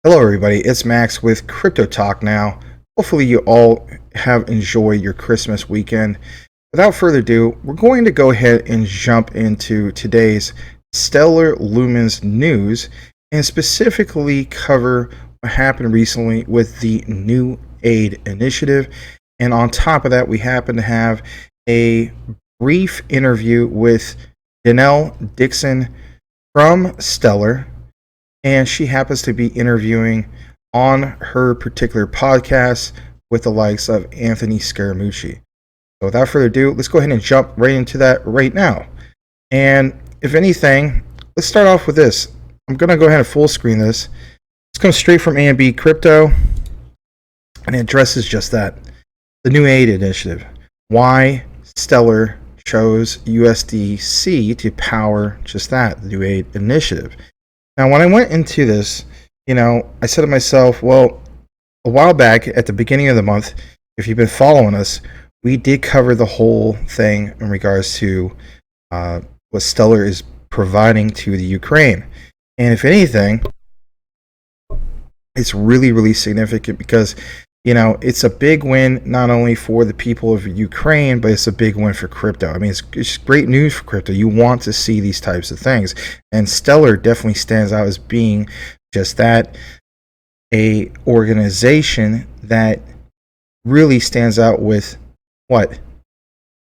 Hello, everybody. It's Max with Crypto Talk now. Hopefully, you all have enjoyed your Christmas weekend. Without further ado, we're going to go ahead and jump into today's Stellar Lumens news and specifically cover what happened recently with the New Aid initiative. And on top of that, we happen to have a brief interview with Danelle Dixon from Stellar, and she happens to be interviewing on her particular podcast with the likes of Anthony Scaramucci. So without further ado, let's go ahead and jump right into that right now. And if anything, let's start off with this. I'm going to go ahead and full screen this. This comes straight from A&B Crypto, and it addresses just that. The New Aid Initiative. Why Stellar chose USDC to power just that, the New Aid Initiative. Now, when I went into this, I said to myself, well, a while back at the beginning of the month, if you've been following us, we did cover the whole thing in regards to what Stellar is providing to the Ukraine. And if anything, it's really, really significant because, it's a big win not only for the people of Ukraine, but it's a big win for crypto. I mean, it's great news for crypto. You want to see these types of things. And Stellar definitely stands out as being just that, a organization that really stands out with what?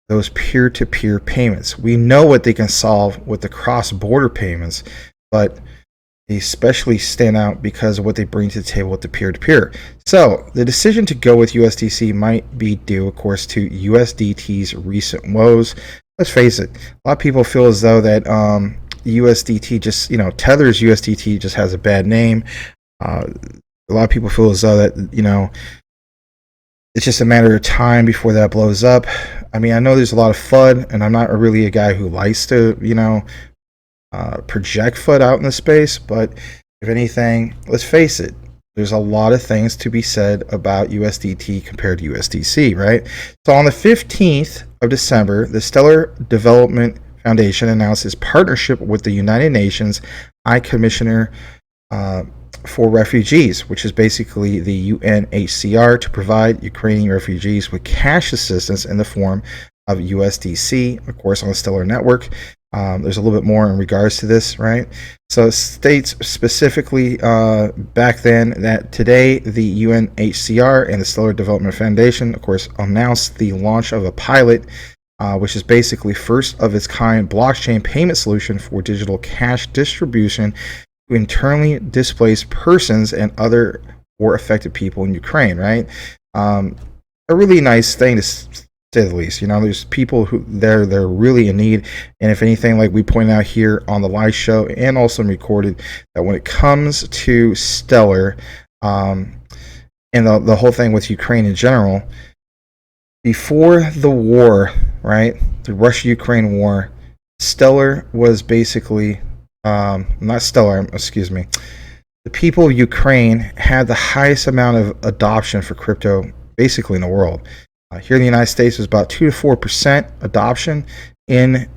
Those peer-to-peer payments. We know what they can solve with the cross-border payments, but they especially stand out because of what they bring to the table with the peer-to-peer. So the decision to go with USDC might be due, of course, to USDT's recent woes. Let's face it, a lot of people feel as though that USDT just, Tether's USDT just has a bad name. A lot of people feel as though that, it's just a matter of time before that blows up. I mean, I know there's a lot of FUD, and I'm not really a guy who likes to, project FUD out in the space, but if anything, let's face it, there's a lot of things to be said about USDT compared to USDC, right? So on the 15th of December, the Stellar Development Foundation announced its partnership with the United Nations High Commissioner for Refugees, which is basically the UNHCR, to provide Ukrainian refugees with cash assistance in the form of USDC, of course, on the Stellar network. There's a little bit more in regards to this, right? So it states specifically back then that today the UNHCR and the Stellar Development Foundation, of course, announced the launch of a pilot, which is basically first of its kind blockchain payment solution for digital cash distribution to internally displaced persons and other war affected people in Ukraine, right? A really nice thing to say the least. There's people who they're really in need, and if anything, like we pointed out here on the live show and also recorded, that when it comes to Stellar and the whole thing with Ukraine in general, before the war, right, the Russia-Ukraine war, Stellar was basically not Stellar, excuse me, the people of Ukraine had the highest amount of adoption for crypto basically in the world. Here in the United States, it was about 2 to 4% adoption. In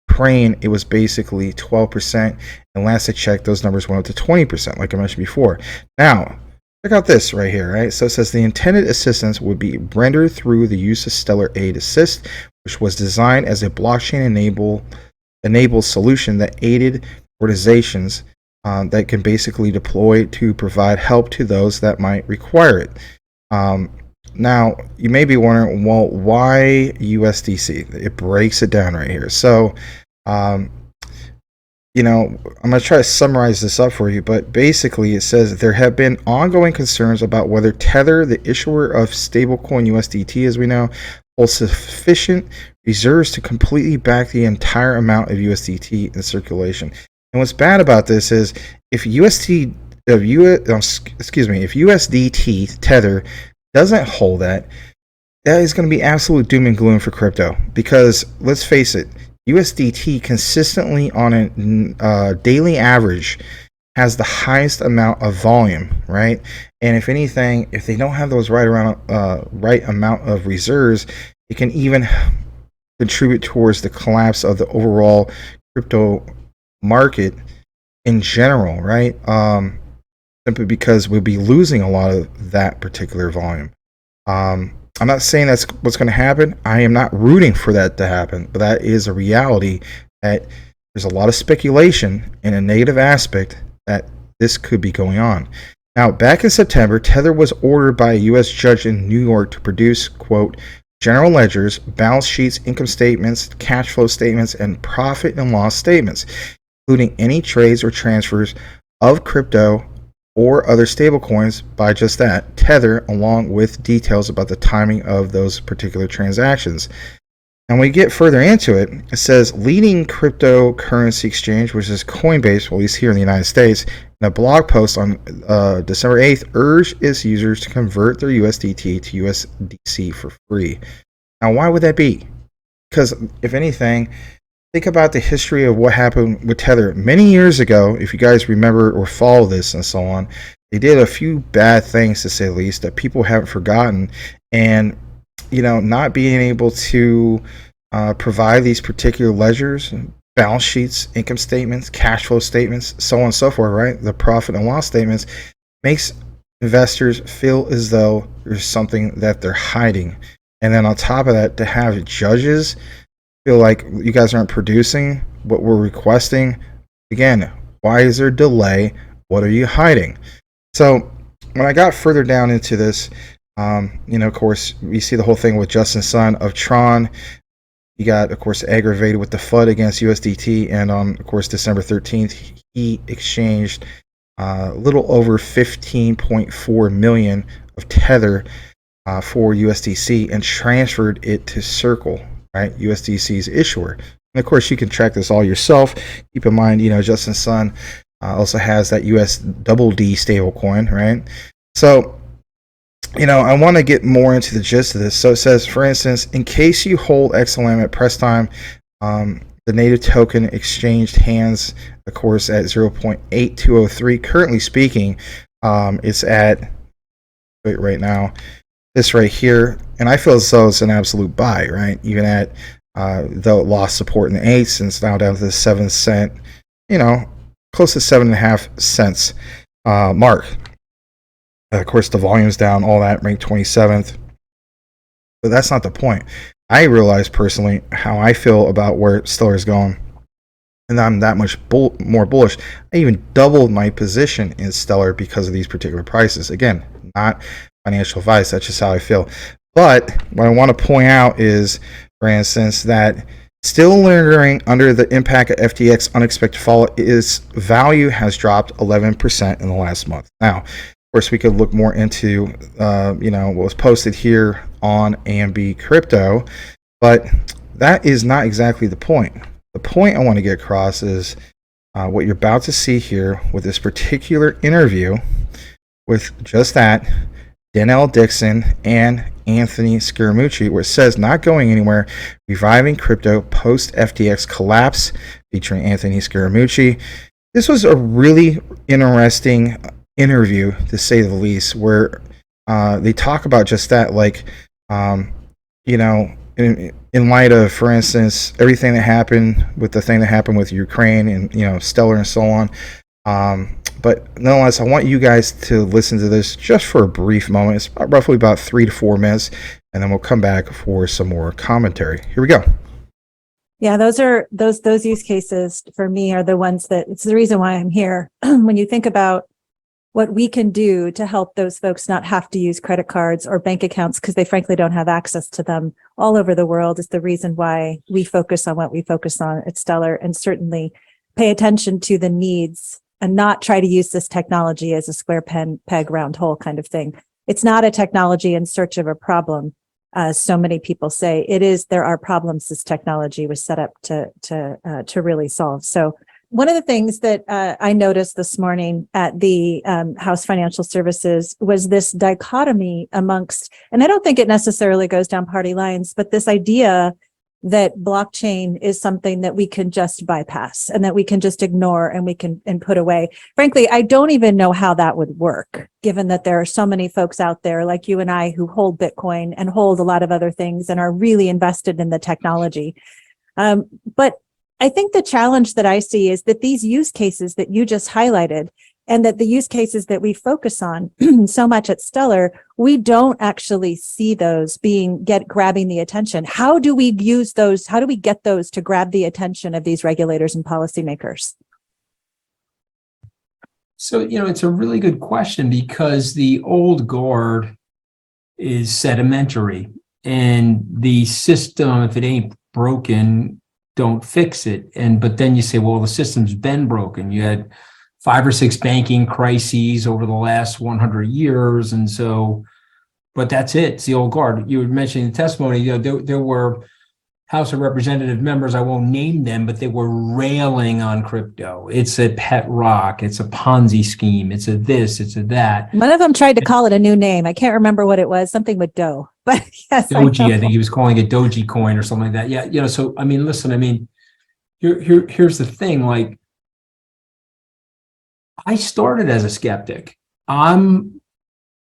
Ukraine, it was basically 12%. And last I checked, those numbers went up to 20%, like I mentioned before. Now, check out this right here, right? So it says the intended assistance would be rendered through the use of Stellar Aid Assist, which was designed as a blockchain-enabled solution that aided organizations that can basically deploy to provide help to those that might require it. Now, you may be wondering, well, why USDC? It breaks it down right here. So, I'm going to try to summarize this up for you, but basically it says there have been ongoing concerns about whether Tether, the issuer of stablecoin USDT, as we know, holds sufficient reserves to completely back the entire amount of USDT in circulation. And what's bad about this is if USDT Tether doesn't hold that is going to be absolute doom and gloom for crypto, because let's face it, USDT consistently on a daily average has the highest amount of volume, right? And if anything, if they don't have those right amount of reserves, it can even contribute towards the collapse of the overall crypto market in general, right? simply because we'll be losing a lot of that particular volume. I'm not saying that's what's going to happen. I am not rooting for that to happen, but that is a reality that there's a lot of speculation in a negative aspect that this could be going on. Now, back in September, Tether was ordered by a U.S. judge in New York to produce, quote, general ledgers, balance sheets, income statements, cash flow statements, and profit and loss statements, including any trades or transfers of crypto or other stablecoins by just that, Tether, along with details about the timing of those particular transactions. And when we get further into it, it says leading cryptocurrency exchange, which is Coinbase, well, at least here in the United States, in a blog post on December 8th, urged its users to convert their USDT to USDC for free. Now, why would that be? Because if anything, think about the history of what happened with Tether. Many years ago, if you guys remember or follow this and so on, they did a few bad things, to say the least, that people haven't forgotten. And, you know, not being able to provide these particular ledgers, balance sheets, income statements, cash flow statements, so on and so forth, right? The profit and loss statements makes investors feel as though there's something that they're hiding. And then on top of that, to have judges feel like you guys aren't producing what we're requesting. Again, why is there delay? What are you hiding? So when I got further down into this, you know, of course, we see the whole thing with Justin Sun of Tron. He got, of course, aggravated with the FUD against USDT, and on, of course, December 13th, he exchanged a little over 15.4 million of Tether for USDC and transferred it to Circle, right? USDC's issuer. And of course, you can track this all yourself. Keep in mind, you know, Justin Sun also has that US double D stablecoin, right? So, you know, I want to get more into the gist of this. So it says, for instance, in case you hold XLM at press time, the native token exchanged hands, of course, at 0.8203. Currently speaking, it's at, wait, right now, this right here, and I feel as though it's an absolute buy, right? Even at though it lost support in the 8s, and it's now down to the 7 cent, you know, close to 7.5 cents mark. Of course, the volume's down, all that, ranked 27th. But that's not the point. I realize personally how I feel about where Stellar is going, and I'm that much more bullish. I even doubled my position in Stellar because of these particular prices. Again, not financial advice, that's just how I feel. But what I want to point out is, for instance, that still lingering under the impact of FTX unexpected fall, its value has dropped 11% in the last month. Now, of course, we could look more into you know, what was posted here on AMB Crypto, but that is not exactly the point. The point I want to get across is what you're about to see here with this particular interview with just that, Danelle Dixon and Anthony Scaramucci, where it says not going anywhere, reviving crypto post FTX collapse, featuring Anthony Scaramucci. This was a really interesting interview, to say the least, where they talk about just that, like, you know, in light of, for instance, everything that happened with the thing that happened with Ukraine and, you know, Stellar and so on. But nonetheless, I want you guys to listen to this just for a brief moment. It's roughly about 3 to 4 minutes, and then we'll come back for some more commentary. Here we go. Yeah, those use cases for me are the ones that, it's the reason why I'm here. When you think about what we can do to help those folks not have to use credit cards or bank accounts because they frankly don't have access to them all over the world, is the reason why we focus on what we focus on at Stellar, and certainly pay attention to the needs and not try to use this technology as a square peg round hole kind of thing. It's not a technology in search of a problem, as so many people say. It is, there are problems this technology was set up to really solve. So one of the things that I noticed this morning at the House Financial Services was this dichotomy amongst, and I don't think it necessarily goes down party lines, but this idea that blockchain is something that we can just bypass and that we can just ignore and we can put away. Frankly, I don't even know how that would work, given that there are so many folks out there like you and I who hold Bitcoin and hold a lot of other things and are really invested in the technology. But I think the challenge that I see is that these use cases that you just highlighted, And that the use cases that we focus on so much at Stellar, we don't actually see those grabbing the attention. How do we use those? How do we get those to grab the attention of these regulators and policymakers? So, it's a really good question, because the old guard is sedimentary, and the system, if it ain't broken, don't fix it. But then you say, well, the system's been broken. You had 5 or 6 banking crises over the last 100 years. And so, but that's it. It's the old guard. You were mentioning the testimony, there were House of Representative members, I won't name them, but they were railing on crypto. It's a pet rock. It's a Ponzi scheme. It's a this, it's a that. One of them tried to call it a new name. I can't remember what it was, something with Doe, but yes. Doji, I think he was calling it Doji coin or something like that. Yeah. So, listen, here's the thing, like, I started as a skeptic. I'm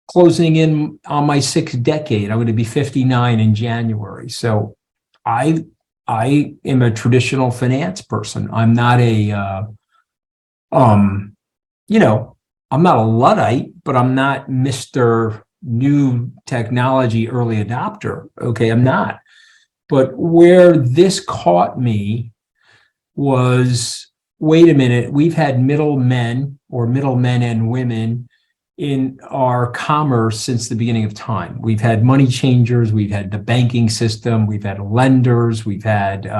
closing in on my 6th decade. I'm going to be 59 in January. So I am a traditional finance person. I'm not I'm not a Luddite, but I'm not Mr. New Technology early adopter. Okay, I'm not. But where this caught me was, wait a minute, we've had middlemen and women in our commerce since the beginning of time. We've had money changers, we've had the banking system, we've had lenders, we've had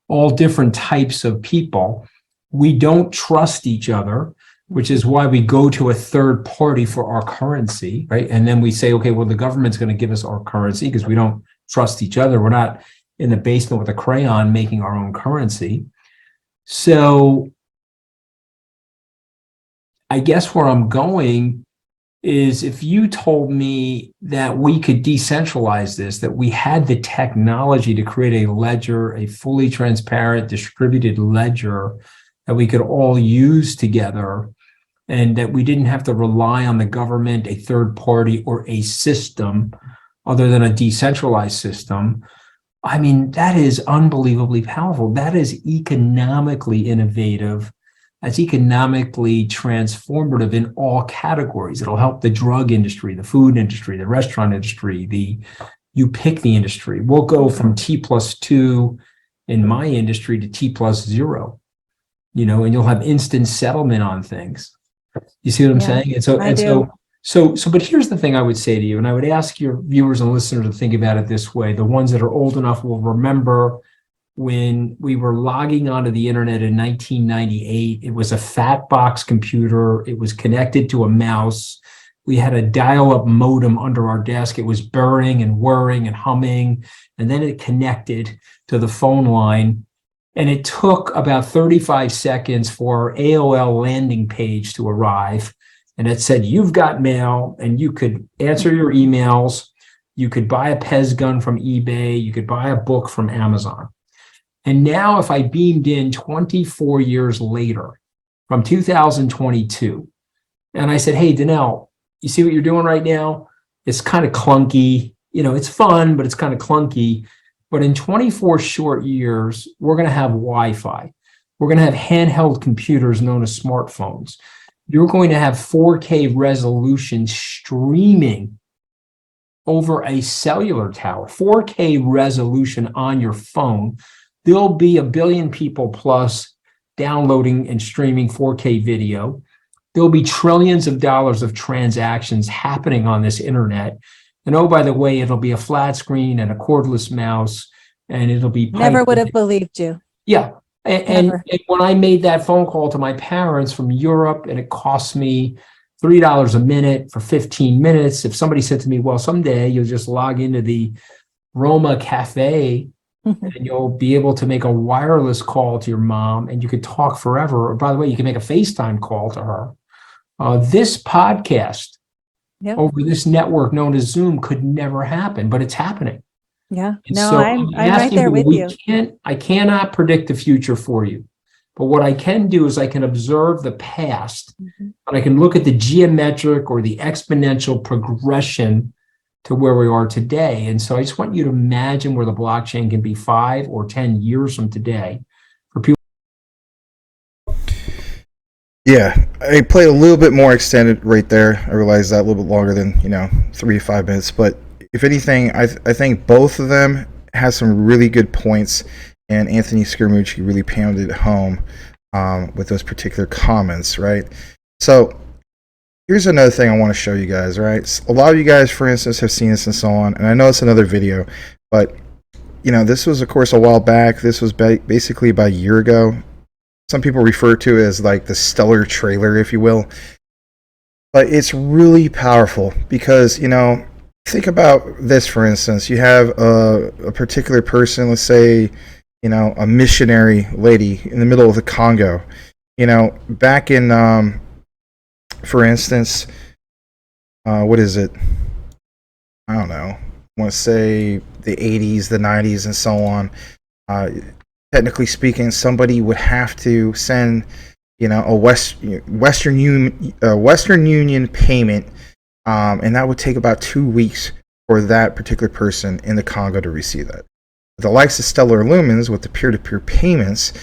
all different types of people. We don't trust each other, which is why we go to a third party for our currency, right? And then we say, okay, well, the government's going to give us our currency because we don't trust each other. We're not in the basement with a crayon making our own currency. So I guess where I'm going is, if you told me that we could decentralize this, that we had the technology to create a ledger, a fully transparent, distributed ledger that we could all use together, and that we didn't have to rely on the government, a third party, or a system other than a decentralized system, that is unbelievably powerful. That is economically innovative. That's economically transformative in all categories. It'll help the drug industry, the food industry, the restaurant industry, you pick the industry. We'll go from T+2 in my industry to T+0, and you'll have instant settlement on things. You see what I'm saying? But here's the thing I would say to you, and I would ask your viewers and listeners to think about it this way. The ones that are old enough will remember when we were logging onto the internet in 1998. It was a fat box computer. It was connected to a mouse. We had a dial-up modem under our desk. It was burring and whirring and humming, and then it connected to the phone line. And it took about 35 seconds for our AOL landing page to arrive. And it said, you've got mail, and you could answer your emails. You could buy a Pez gun from eBay. You could buy a book from Amazon. And now, if I beamed in 24 years later, from 2022, and I said, hey, Danelle, you see what you're doing right now? It's kind of clunky. It's fun, but it's kind of clunky. But in 24 short years, we're going to have Wi-Fi. We're going to have handheld computers known as smartphones. You're going to have 4K resolution streaming over a cellular tower, 4K resolution on your phone. There'll be 1 billion people plus downloading and streaming 4K video. There'll be trillions of dollars of transactions happening on this internet. And oh, by the way, it'll be a flat screen and a cordless mouse, and it'll be Never would have believed you. Yeah. And when I made that phone call to my parents from Europe, and it cost me $3 a minute for 15 minutes, if somebody said to me, well, someday you'll just log into the Roma Cafe and you'll be able to make a wireless call to your mom, and you could talk forever. Or, by the way, you can make a FaceTime call to her. This podcast over this network known as Zoom could never happen, but it's happening. Yeah. And no, so I'm right there with you. I cannot predict the future for you. But what I can do is I can observe the past, and I can look at the geometric or the exponential progression to where we are today. And so I just want you to imagine where the blockchain can be 5 or 10 years from today. For people Yeah, I played a little bit more extended right there. I realized that a little bit longer than 3 to 5 minutes. But if anything, I think both of them has some really good points, and Anthony Scaramucci really pounded it home with those particular comments, right? So here's another thing I want to show you guys, right? A lot of you guys, for instance, have seen this and so on, and I know it's another video, but this was, of course, a while back. This was basically about a year ago. Some people refer to it as like the stellar trailer, if you will. But it's really powerful because, think about this, for instance. You have a particular person, let's say, a missionary lady in the middle of the Congo. Back in, for instance, what is it? I don't know. I want to say the 80s, the 90s, and so on. Technically speaking, somebody would have to send, a Western Union payment, and that would take about 2 weeks for that particular person in the Congo to receive that. The likes of Stellar Lumens with the peer-to-peer payments,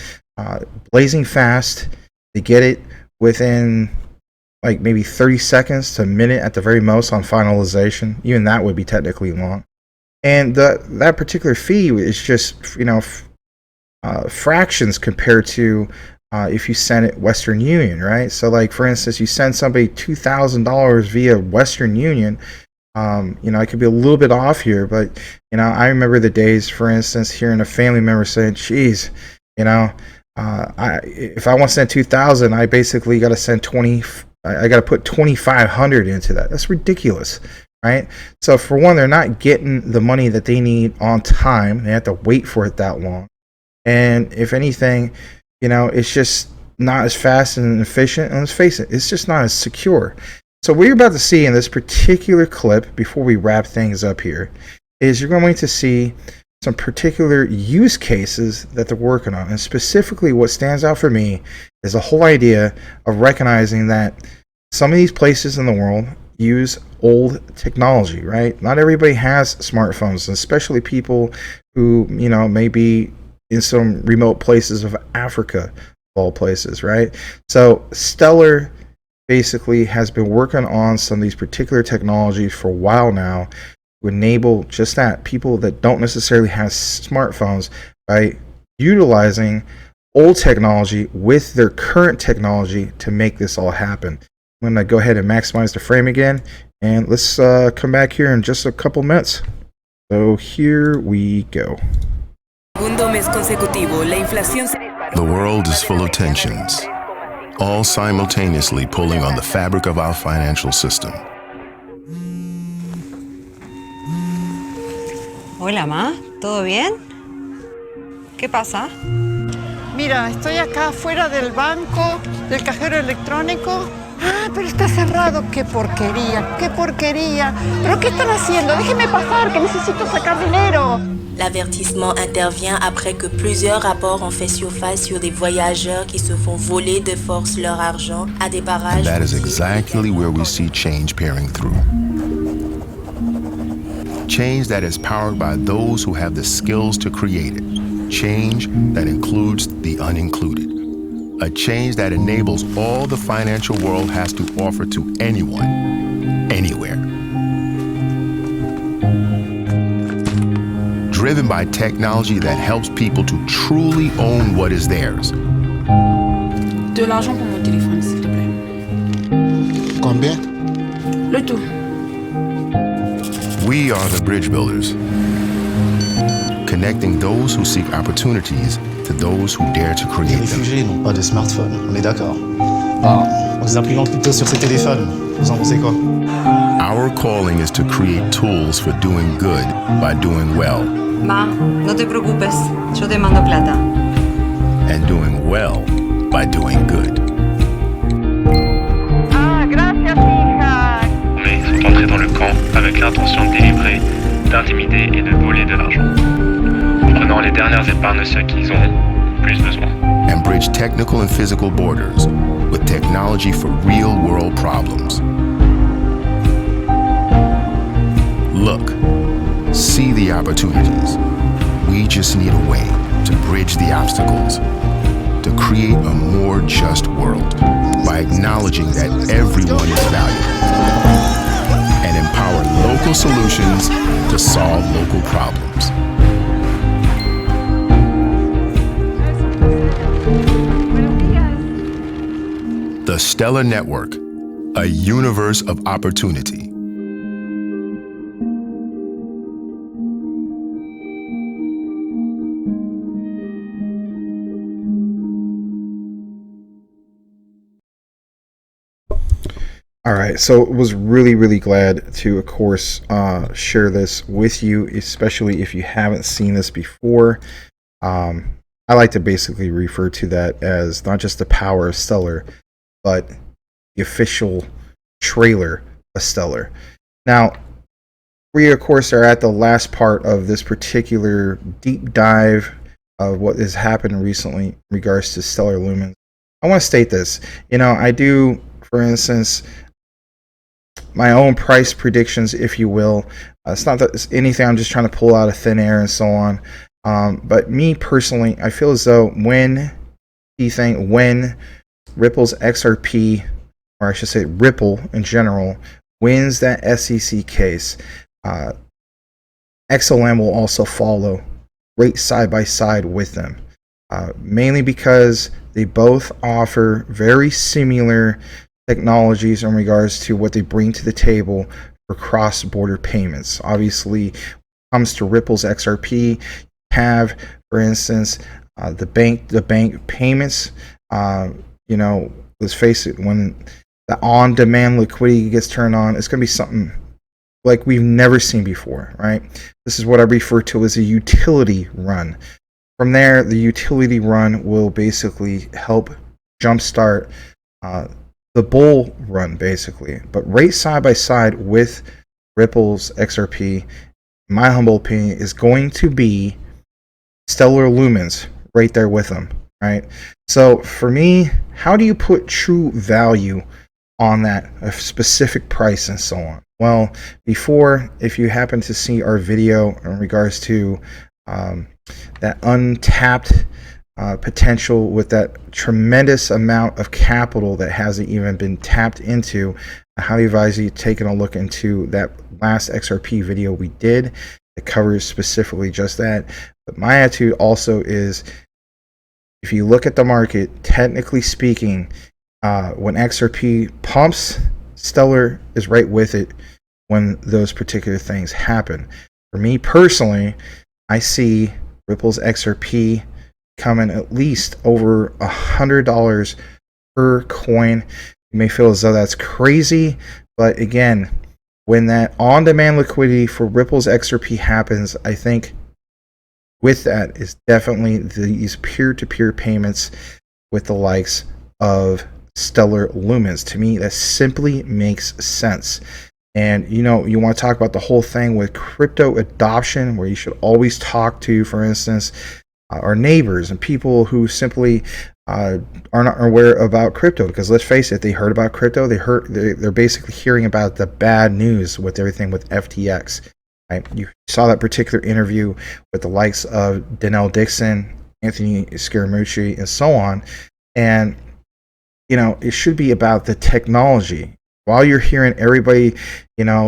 blazing fast, they get it within like maybe 30 seconds to a minute at the very most on finalization. Even that would be technically long. And that particular fee is just, fractions compared to if you send it Western Union, right? So like, for instance, you send somebody $2,000 via Western Union. I could be a little bit off here, but I remember the days, for instance, hearing a family member saying, geez, if I want to send 2,000, I basically got to send 20. I got to put 2,500 into that. That's ridiculous, right? So for one, they're not getting the money that they need on time. They have to wait for it that long. And if anything, it's just not as fast and efficient. And let's face it, it's just not as secure. So what you're about to see in this particular clip, before we wrap things up here, is you're going to see some particular use cases that they're working on. And specifically what stands out for me is the whole idea of recognizing that some of these places in the world use old technology, right? Not everybody has smartphones, especially people who, may be in some remote places of Africa, of all places, right? So Stellar basically has been working on some of these particular technologies for a while now to enable just that, people that don't necessarily have smartphones, by utilizing old technology with their current technology to make this all happen. I'm going to go ahead and maximize the frame again, and let's come back here in just a couple minutes. So here we go. The world is full of tensions, all simultaneously pulling on the fabric of our financial system. Hola, Ma. ¿Todo bien? ¿Qué pasa? Mira, estoy acá afuera del banco, del cajero electrónico. Ah, pero está cerrado. ¡Qué porquería! ¡Qué porquería! ¿Pero qué están haciendo? Déjenme pasar, que necesito sacar dinero. L'avertissement intervient après que plusieurs rapports ont fait surface sur des voyageurs qui se font voler de force leur argent à des barrages. That is exactly where we see change peering through. Change that is powered by those who have the skills to create it. Change that includes the unincluded. A change that enables all the financial world has to offer to anyone, anywhere. Driven by technology that helps people to truly own what is theirs. De l'argent pour mon téléphone, s'il te plaît. Combien? Le tout. We are the bridge builders, connecting those who seek opportunities to those who dare to Les create them. réfugiés n'ont pas de smartphone, on est d'accord. Ah, on les implémente plutôt sur ces téléphones. Vous en pensez quoi? Our calling is to create tools for doing good by doing well, Ma, no te preocupes. Yo te mando plata. and doing well by doing good. Ah, gracias, hija. Mais sont entrés dans le camp avec l'intention de délivrer, d'intimider et de voler de l'argent, en prenant les dernières épargnes de ceux qu'ils ont plus besoin. And bridge technical and physical borders with technology for real-world problems. Look, see the opportunities. We just need a way to bridge the obstacles, to create a more just world by acknowledging that everyone is valuable and empower local solutions to solve local problems. The Stellar Network, a universe of opportunity. All right, so was really glad to, of course, share this with you, especially if you haven't seen this before. I like to basically refer to that as not just the power of Stellar, but the official trailer of Stellar. Now, we, of course, are at the last part of this particular deep dive of what has happened recently in regards to Stellar Lumens. I want to state this. I do, for instance, my own price predictions, if you will. It's not that it's anything I'm just trying to pull out of thin air and so on. But me personally, I feel as though when Ripple's XRP, or I should say Ripple in general, wins that SEC case, XLM will also follow right side by side with them. Mainly because they both offer very similar technologies in regards to what they bring to the table for cross-border payments. Obviously, when it comes to Ripple's XRP, you have, for instance, the bank payments. Let's face it, when the on-demand liquidity gets turned on, it's going to be something like we've never seen before, right? This is what I refer to as a utility run. From there, the utility run will basically help jumpstart the bull run, basically. But right side by side with Ripple's XRP, my humble opinion, is going to be Stellar Lumens right there with them, right? So for me, how do you put true value on that, a specific price and so on? Well, before, if you happen to see our video in regards to that untapped potential with that tremendous amount of capital that hasn't even been tapped into, I highly advise you taking a look into that last XRP video we did. It covers specifically just that. But my attitude also is, if you look at the market, technically speaking, when XRP pumps, Stellar is right with it when those particular things happen. For me personally, I see Ripple's XRP coming at least over $100 per coin. You may feel as though that's crazy, but again, when that on-demand liquidity for Ripple's XRP happens, I think with that is definitely these peer-to-peer payments with the likes of Stellar Lumens. To me, that simply makes sense. And you want to talk about the whole thing with crypto adoption, where you should always talk to, for instance, our neighbors and people who simply are not aware about crypto. Because let's face it, they heard about crypto, they're basically hearing about the bad news with everything with FTX. Right? You saw that particular interview with the likes of Danelle Dixon, Anthony Scaramucci, and so on. And it should be about the technology. While you're hearing everybody,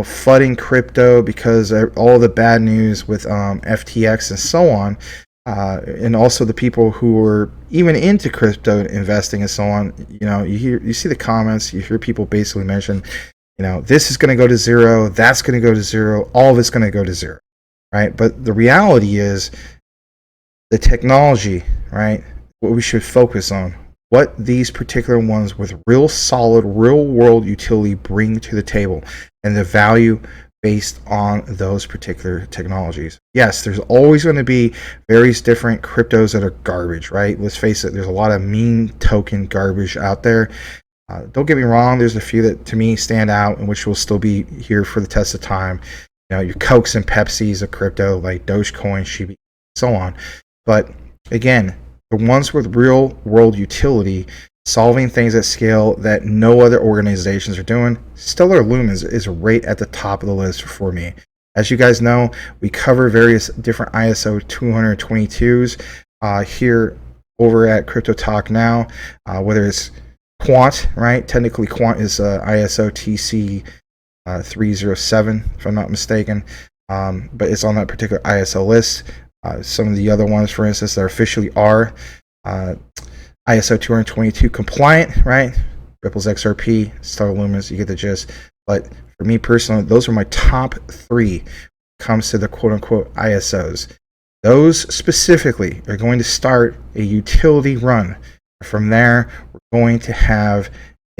flooding crypto because of all the bad news with FTX and so on, and also the people who are even into crypto investing and so on, you see the comments, you hear people basically mention, this is going to go to zero, that's going to go to zero, all of it's going to go to zero, right? But the reality is the technology, right? What we should focus on. What these particular ones with real solid, real world utility bring to the table, and the value based on those particular technologies. Yes, there's always going to be various different cryptos that are garbage, right? Let's face it, there's a lot of meme token garbage out there. Don't get me wrong, there's a few that to me stand out and which will still be here for the test of time. Your Cokes and Pepsis of crypto, like Dogecoin, Shiba, so on. But again, the ones with real world utility, solving things at scale that no other organizations are doing, Stellar Lumens is right at the top of the list for me. As you guys know, we cover various different ISO 222s here over at Crypto Talk Now, whether it's, of quant, right? Technically, quant is ISO TC 307, if I'm not mistaken. But it's on that particular ISO list. Some of the other ones, for instance, that officially are ISO 222 compliant, right? Ripple's XRP, Stellar Lumens, you get the gist. But for me personally, those are my top 3 when it comes to the quote-unquote ISOs. Those specifically are going to start a utility run. From there, we're going to have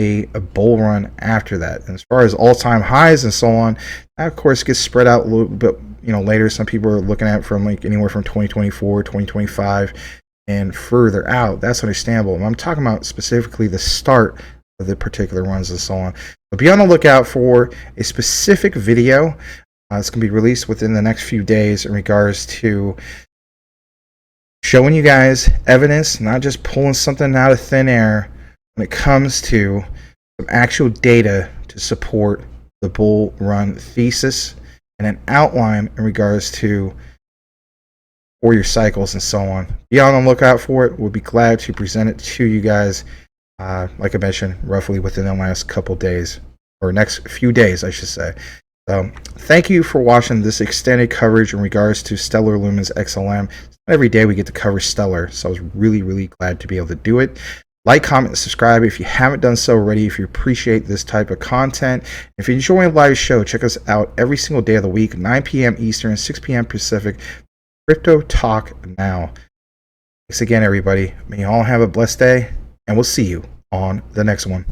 a bull run after that. And as far as all-time highs and so on, that of course gets spread out a little bit, later. Some people are looking at from like anywhere from 2024, 2025 and further out. That's understandable. I'm talking about specifically the start of the particular runs and so on. But be on the lookout for a specific video. It's going to be released within the next few days in regards to showing you guys evidence, not just pulling something out of thin air, when it comes to some actual data to support the bull run thesis, and an outline in regards to for your cycles and so on. Be on the lookout for it. We'll be glad to present it to you guys, like I mentioned, roughly within the last couple days, or next few days, I should say. So thank you for watching this extended coverage in regards to Stellar Lumens XLM. Every day we get to cover Stellar, so I was really glad to be able to do it. Like, comment, and subscribe if you haven't done so already, if you appreciate this type of content. If you enjoy a live show, check us out every single day of the week, 9 p.m. Eastern, 6 p.m. Pacific. Crypto Talk Now. Thanks again, everybody. May you all have a blessed day, and we'll see you on the next one.